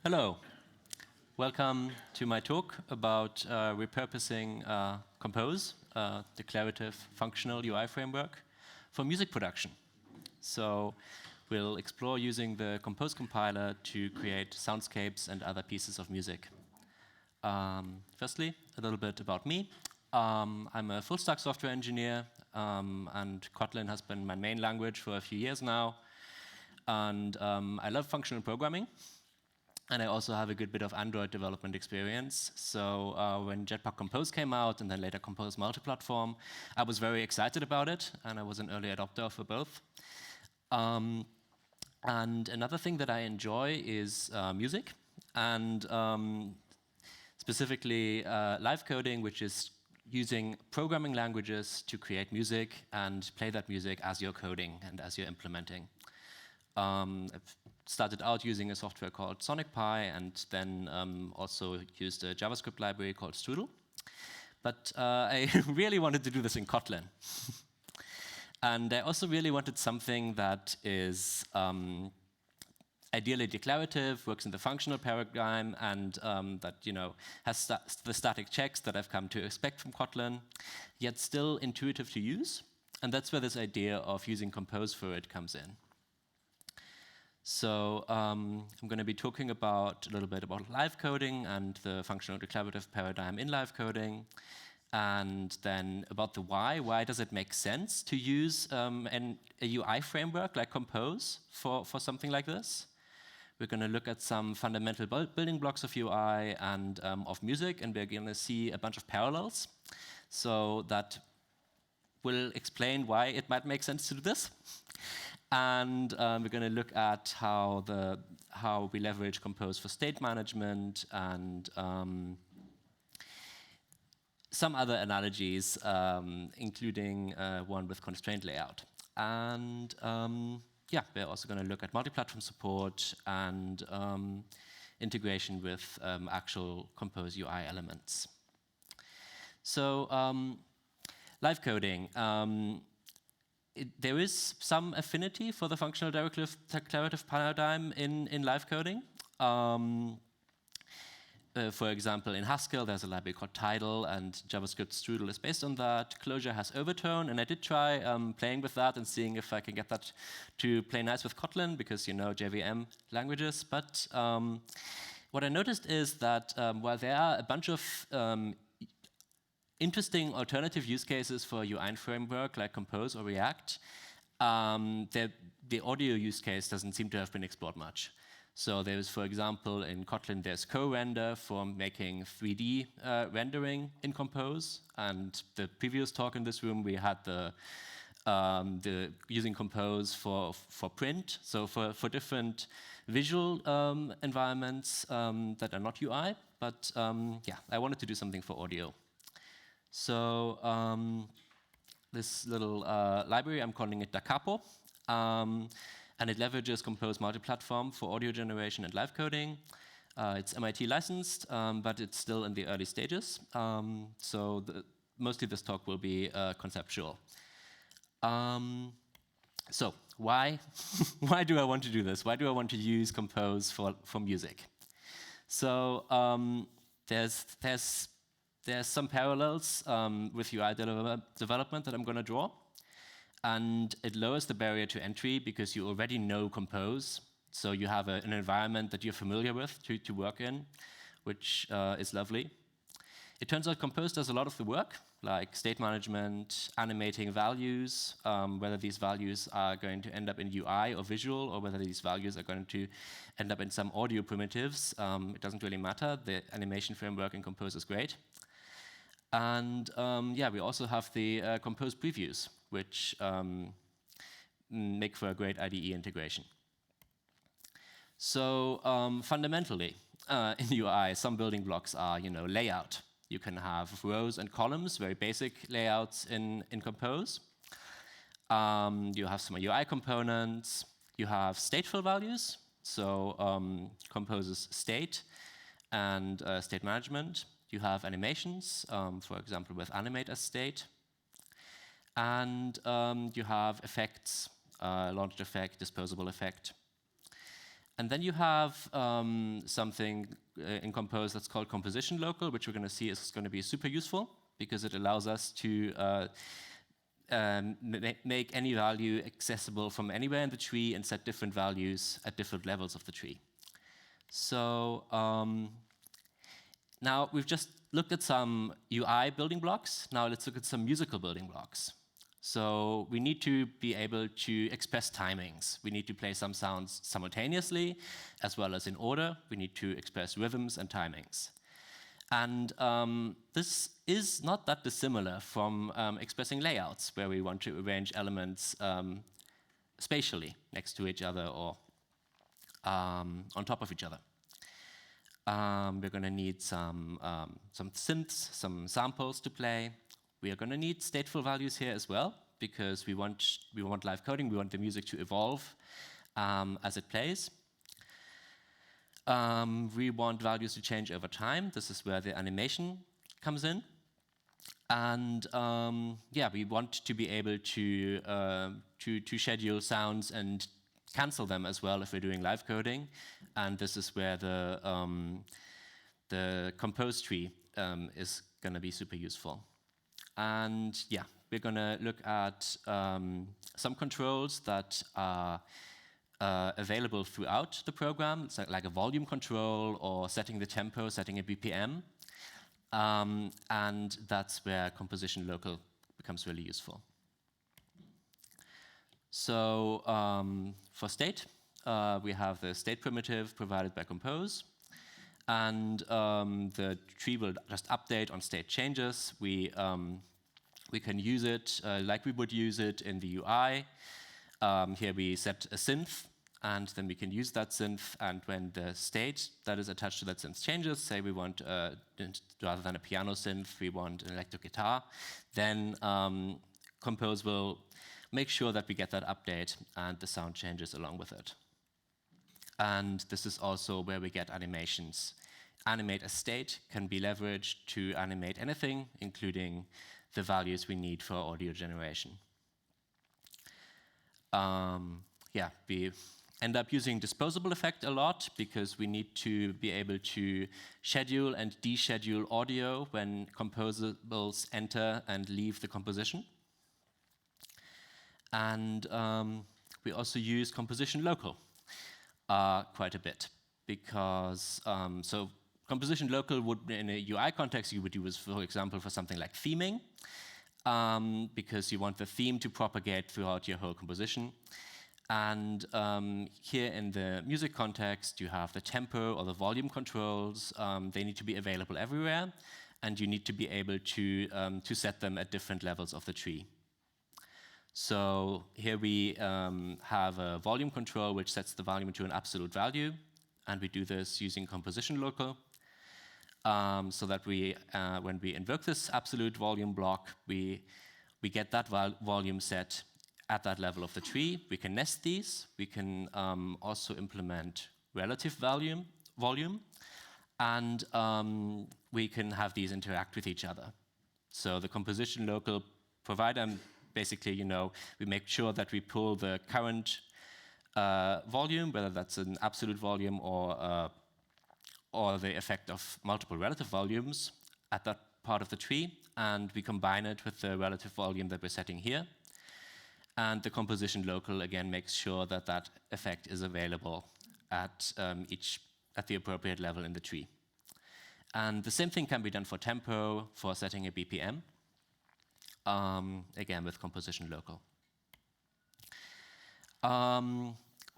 Hello. Welcome to my talk about repurposing Compose, declarative functional UI framework for music production. So we'll explore using the Compose compiler to create soundscapes and other pieces of music. Firstly, a little bit about me. I'm a full-stack software engineer, and Kotlin has been my main language for a few years now. And I love functional programming. And I also have a good bit of Android development experience. So when Jetpack Compose came out, and then later Compose Multiplatform, I was very excited about it, and I was an early adopter for both. And another thing that I enjoy is music, and specifically live coding, which is using programming languages to create music and play that music as you're coding and as you're implementing. I've started out using a software called SonicPy, and then also used a JavaScript library called Strudel. But I really wanted to do this in Kotlin. And I also really wanted something that is ideally declarative, works in the functional paradigm, and that has the static checks that I've come to expect from Kotlin, yet still intuitive to use. And that's where this idea of using Compose for it comes in. So I'm going to be talking a little bit about live coding and the functional declarative paradigm in live coding, and then about the why. Why does it make sense to use a UI framework like Compose for something like this? We're going to look at some fundamental building blocks of UI and of music, and we're going to see a bunch of parallels. So that will explain why it might make sense to do this. And we're going to look at how we leverage Compose for state management and some other analogies, including one with constraint layout. And yeah, we're also going to look at multi-platform support and integration with actual Compose UI elements. So live coding. There is some affinity for the functional declarative paradigm in live coding. For example, in Haskell, there's a library called Tidal, and JavaScript Strudel is based on that. Clojure has Overtone, and I did try playing with that and seeing if I can get that to play nice with Kotlin, because JVM languages. But what I noticed is that while there are a bunch of interesting alternative use cases for a UI framework like Compose or React, the audio use case doesn't seem to have been explored much. So there's, for example, in Kotlin, there's co-render for making 3D rendering in Compose. And the previous talk in this room, we had the using Compose for print, so for different visual environments that are not UI. But yeah, I wanted to do something for audio. So this little library, I'm calling it DaKapo, and it leverages Compose Multiplatform for audio generation and live coding. It's MIT licensed, but it's still in the early stages. So mostly this talk will be conceptual. So why do I want to do this? Why do I want to use Compose for music? So there's some parallels with UI development that I'm going to draw. And it lowers the barrier to entry because you already know Compose. So you have an environment that you're familiar with to work in, which is lovely. It turns out Compose does a lot of the work, like state management, animating values, whether these values are going to end up in UI or visual, or whether these values are going to end up in some audio primitives. It doesn't really matter. The animation framework in Compose is great. And yeah, we also have the Compose previews, which make for a great IDE integration. So fundamentally, in UI, some building blocks are layout. You can have rows and columns, very basic layouts in Compose. You have some UI components. You have stateful values, so Compose's state and state management. You have animations, for example, with animate as state. And you have effects, launched effect, disposable effect. And then you have something in Compose that's called composition local, which we're going to see is going to be super useful because it allows us to make any value accessible from anywhere in the tree and set different values at different levels of the tree. So now we've just looked at some UI building blocks. Now let's look at some musical building blocks. So we need to be able to express timings. We need to play some sounds simultaneously, as well as in order. We need to express rhythms and timings. And this is not that dissimilar from expressing layouts, where we want to arrange elements spatially next to each other or on top of each other. We're going to need some synths, some samples to play. We are going to need stateful values here as well, because we want live coding. We want the music to evolve as it plays. We want values to change over time. This is where the animation comes in. And yeah, we want to be able to schedule sounds and cancel them as well if we're doing live coding. And this is where the compose tree is going to be super useful. And yeah, we're going to look at some controls that are available throughout the program. It's like a volume control or setting the tempo, setting a BPM. And that's where composition local becomes really useful. So for state, we have the state primitive provided by Compose. And the tree will just update on state changes. We can use it like we would use it in the UI. Here we set a synth, and then we can use that synth. And when the state that is attached to that synth changes, say we want, rather than a piano synth, we want an electric guitar, then Compose will make sure that we get that update and the sound changes along with it. And this is also where we get animations. Animate a state can be leveraged to animate anything, including the values we need for audio generation. Yeah, we end up using disposable effect a lot because we need to be able to schedule and deschedule audio when composables enter and leave the composition. And we also use composition local quite a bit because, so composition local would, in a UI context, you would use, for example, for something like theming, because you want the theme to propagate throughout your whole composition. And here in the music context, you have the tempo or the volume controls. They need to be available everywhere, and you need to be able to set them at different levels of the tree. So here we have a volume control which sets the volume to an absolute value, and we do this using composition local, so that we, when we invoke this absolute volume block, we get that volume set at that level of the tree. We can nest these. We can also implement relative volume, and we can have these interact with each other. So the composition local provider, basically, you know, we make sure that we pull the current volume, whether that's an absolute volume or the effect of multiple relative volumes at that part of the tree, and we combine it with the relative volume that we're setting here. And the composition local, again, makes sure that that effect is available at the appropriate level in the tree. And the same thing can be done for tempo, for setting a BPM, again, with composition local.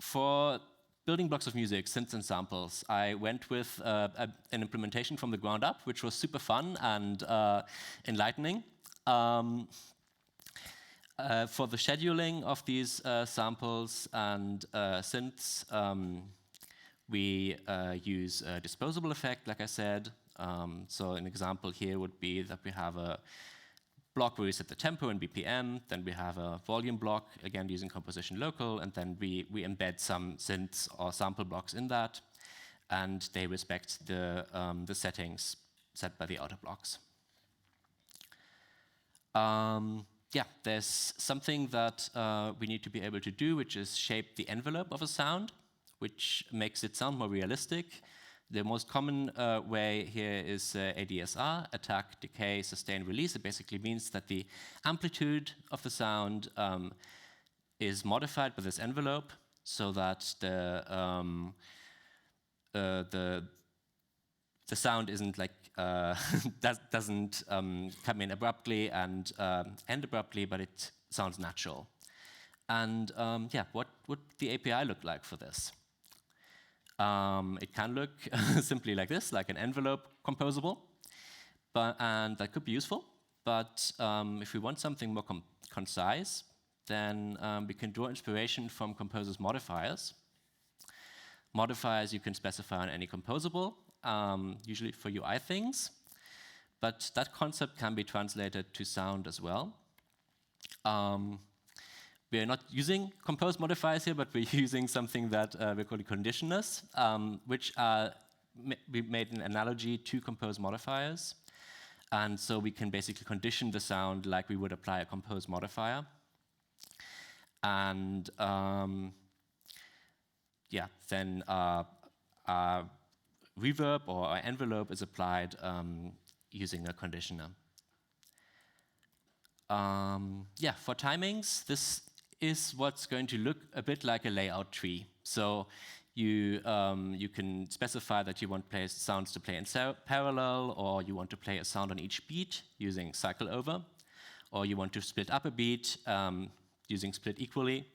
For building blocks of music, synths and samples, I went with an implementation from the ground up, which was super fun and enlightening. For the scheduling of these samples and synths, we use a disposable effect, like I said. So an example here would be that we have a block where we set the tempo and BPM, then we have a volume block, again using composition local, and then we embed some synths or sample blocks in that, and they respect the settings set by the outer blocks. Yeah, there's something that we need to be able to do, which is shape the envelope of a sound, which makes it sound more realistic. The most common way here is ADSR, attack, decay, sustain, release. It basically means that the amplitude of the sound is modified by this envelope so that the sound isn't like doesn't come in abruptly and end abruptly, but it sounds natural. And yeah, what would the API look like for this? It can look simply like this, like an envelope composable, and that could be useful. But if we want something more concise, then we can draw inspiration from Compose's modifiers. Modifiers you can specify on any composable, usually for UI things, but that concept can be translated to sound as well. We are not using compose modifiers here, but we're using something that we're calling conditioners, which we made an analogy to compose modifiers. And so we can basically condition the sound like we would apply a compose modifier. And yeah, then reverb or envelope is applied using a conditioner. Yeah, for timings, this is what's going to look a bit like a layout tree. So you can specify that you want sounds to play in parallel, or you want to play a sound on each beat using cycle over, or you want to split up a beat using split equally.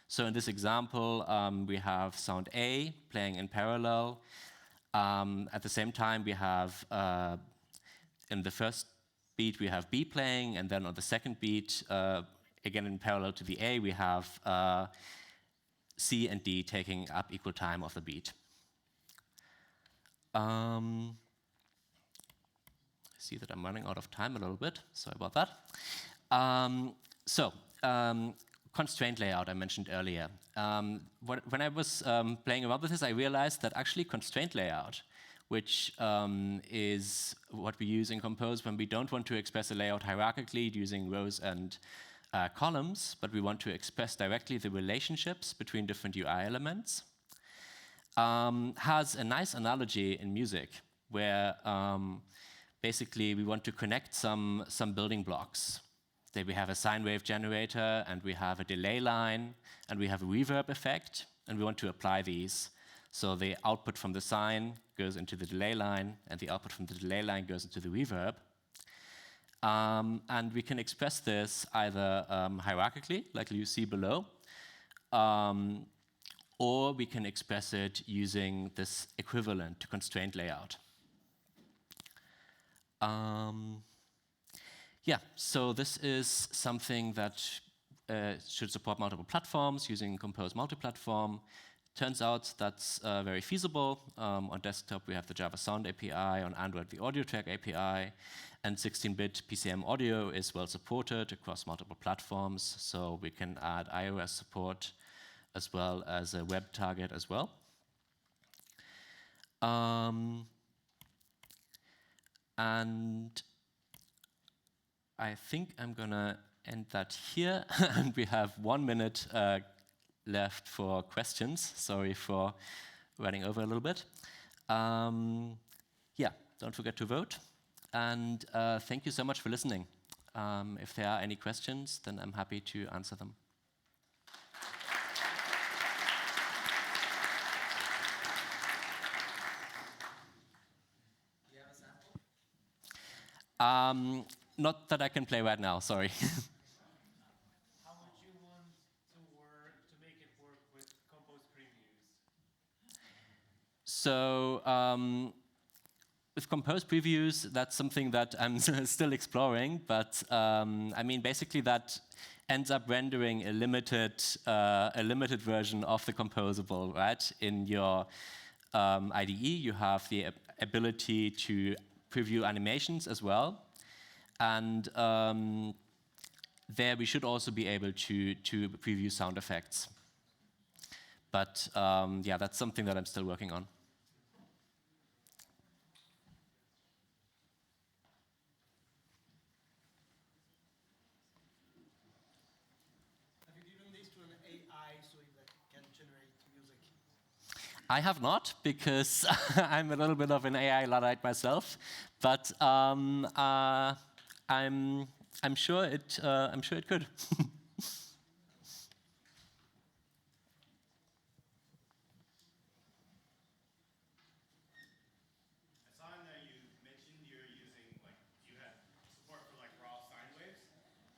So in this example, we have sound A playing in parallel. At the same time, we have in the first beat we have B playing, and then on the second beat, again in parallel to the A, we have C and D taking up equal time of the beat. I see that I'm running out of time a little bit. Sorry about that. Constraint layout I mentioned earlier. When I was playing around with this, I realized that actually constraint layout, which is what we use in Compose when we don't want to express a layout hierarchically using rows and columns, but we want to express directly the relationships between different UI elements, has a nice analogy in music where basically we want to connect some building blocks. There we have a sine wave generator, and we have a delay line, and we have a reverb effect, and we want to apply these. So the output from the sine goes into the delay line, and the output from the delay line goes into the reverb. And we can express this either hierarchically, like you see below, or we can express it using this equivalent to constraint layout. Yeah, so this is something that should support multiple platforms using Compose Multiplatform. Turns out that's very feasible. On desktop, we have the Java Sound API. On Android, the Audio Track API. And 16-bit PCM audio is well supported across multiple platforms. So we can add iOS support as well as a web target as well. And I think I'm going to end that here. And we have 1 minute left for questions. Sorry for running over a little bit. Yeah, don't forget to vote. And thank you so much for listening. If there are any questions, then I'm happy to answer them. Do you have a sample? Not that I can play right now, sorry. How would you want to make it work with Compose previews? So with Compose previews, that's something that I'm still exploring. But I mean, basically that ends up rendering a limited version of the composable, right? In your IDE, you have the ability to preview animations as well. And there we should also be able to preview sound effects. But yeah, that's something that I'm still working on. Have you given this to an AI so that can generate music? I have not, because I'm a little bit of an AI Luddite myself, but I'm sure it could. I saw in there you mentioned you're using, like, you had support for like raw sine waves.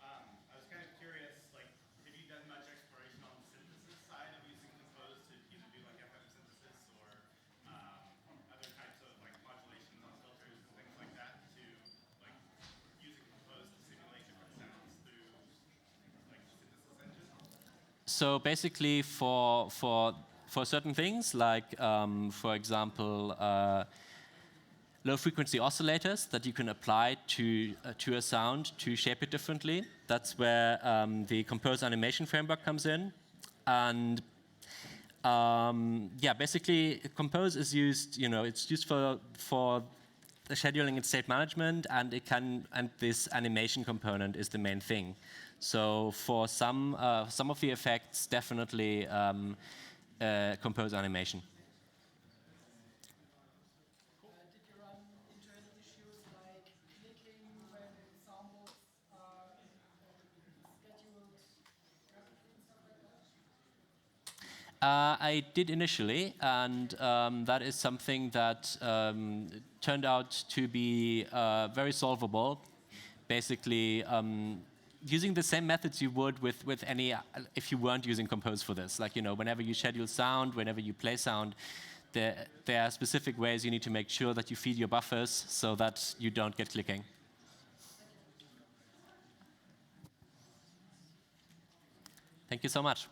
I was kind of curious, like, have you done much exploration on the synthesis side of using Compose to either do like FM synthesis or other types of like modulations on filters and things like that to like using Compose to simulate different sounds through like the synthesis engine? So basically, for certain things, like for example, low-frequency oscillators that you can apply to a sound to shape it differently. That's where the Compose animation framework comes in, and yeah, basically, Compose is used. It's used for the scheduling and state management, and this animation component is the main thing. So for some of the effects, definitely Compose animation. Did you run into any issues like clicking when samples are scheduled perfectly and stuff like that? I did initially, and that is something that turned out to be very solvable. Basically, using the same methods you would with any if you weren't using Compose for this. Like, whenever you schedule sound, whenever you play sound, there are specific ways you need to make sure that you feed your buffers so that you don't get clicking. Thank you so much.